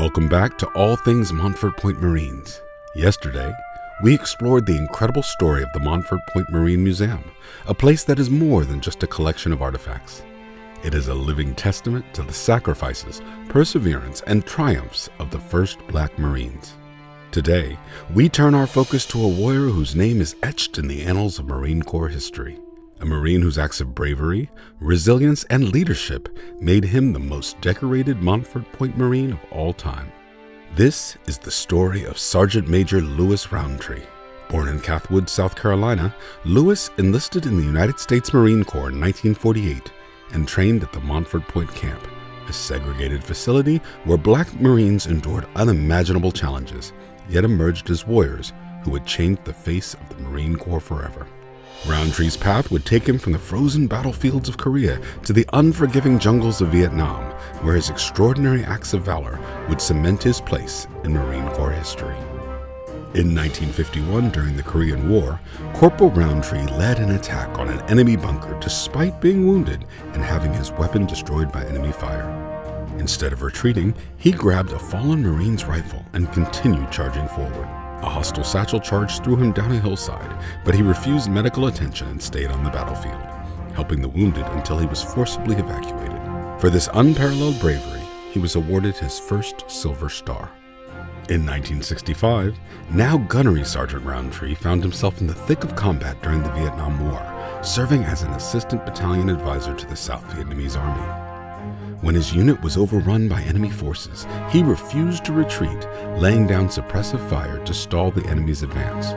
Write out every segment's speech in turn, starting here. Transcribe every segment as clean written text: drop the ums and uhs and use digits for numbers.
Welcome back to All Things Montford Point Marines. Yesterday, we explored the incredible story of the Montford Point Marine Museum, a place that is more than just a collection of artifacts. It is a living testament to the sacrifices, perseverance, and triumphs of the first Black Marines. Today, we turn our focus to a warrior whose name is etched in the annals of Marine Corps history. A Marine whose acts of bravery, resilience, and leadership made him the most decorated Montford Point Marine of all time. This is the story of Sergeant Major Lewis Roundtree. Born in Cathwood, South Carolina, Lewis enlisted in the United States Marine Corps in 1948 and trained at the Montford Point Camp, a segregated facility where Black Marines endured unimaginable challenges, yet emerged as warriors who would change the face of the Marine Corps forever. Roundtree's path would take him from the frozen battlefields of Korea to the unforgiving jungles of Vietnam, where his extraordinary acts of valor would cement his place in Marine Corps history. In 1951, during the Korean War, Corporal Roundtree led an attack on an enemy bunker despite being wounded and having his weapon destroyed by enemy fire. Instead of retreating, he grabbed a fallen Marine's rifle and continued charging forward. A hostile satchel charged threw him down a hillside, but he refused medical attention and stayed on the battlefield, helping the wounded until he was forcibly evacuated. For this unparalleled bravery, he was awarded his first Silver Star. In 1965, now gunnery Sergeant Roundtree found himself in the thick of combat during the Vietnam War, serving as an assistant battalion advisor to the South Vietnamese Army. When his unit was overrun by enemy forces, he refused to retreat, laying down suppressive fire to stall the enemy's advance.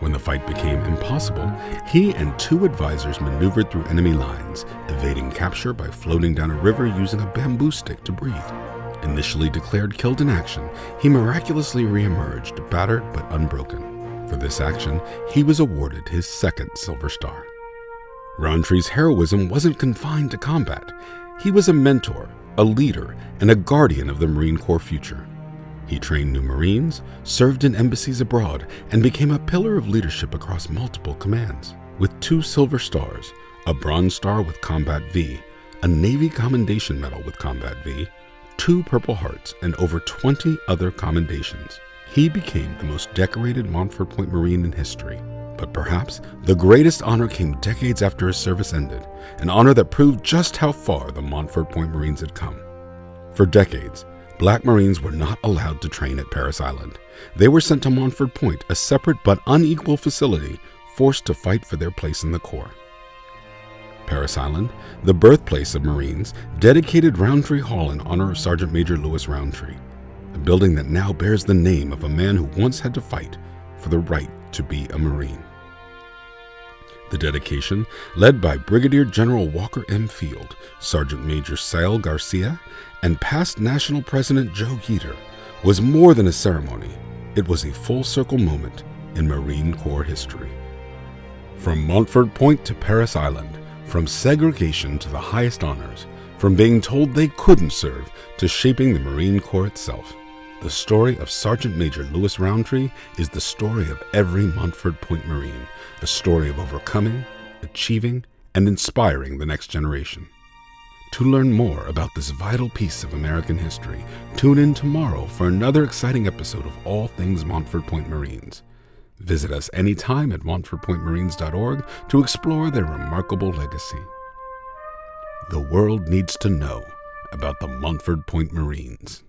When the fight became impossible, he and two advisors maneuvered through enemy lines, evading capture by floating down a river using a bamboo stick to breathe. Initially declared killed in action, he miraculously reemerged, battered but unbroken. For this action, he was awarded his second Silver Star. Roundtree's heroism wasn't confined to combat. He was a mentor, a leader, and a guardian of the Marine Corps future. He trained new Marines, served in embassies abroad, and became a pillar of leadership across multiple commands. With 2 Silver Stars, a Bronze Star with Combat V, a Navy Commendation Medal with Combat V, 2 Purple Hearts, and over 20 other commendations, he became the most decorated Montford Point Marine in history. But perhaps the greatest honor came decades after his service ended, an honor that proved just how far the Montford Point Marines had come. For decades, Black Marines were not allowed to train at Parris Island. They were sent to Montford Point, a separate but unequal facility, forced to fight for their place in the Corps. Parris Island, the birthplace of Marines, dedicated Roundtree Hall in honor of Sergeant Major Lewis Roundtree, a building that now bears the name of a man who once had to fight for the right to be a Marine. The dedication, led by Brigadier General Walker M. Field, Sergeant Major Sael Garcia, and past National President Joe Yeater, was more than a ceremony. It was a full-circle moment in Marine Corps history. From Montford Point to Parris Island, from segregation to the highest honors, from being told they couldn't serve to shaping the Marine Corps itself, the story of Sergeant Major Lewis Roundtree is the story of every Montford Point Marine, a story of overcoming, achieving, and inspiring the next generation. To learn more about this vital piece of American history, tune in tomorrow for another exciting episode of All Things Montford Point Marines. Visit us anytime at montfordpointmarines.org to explore their remarkable legacy. The world needs to know about the Montford Point Marines.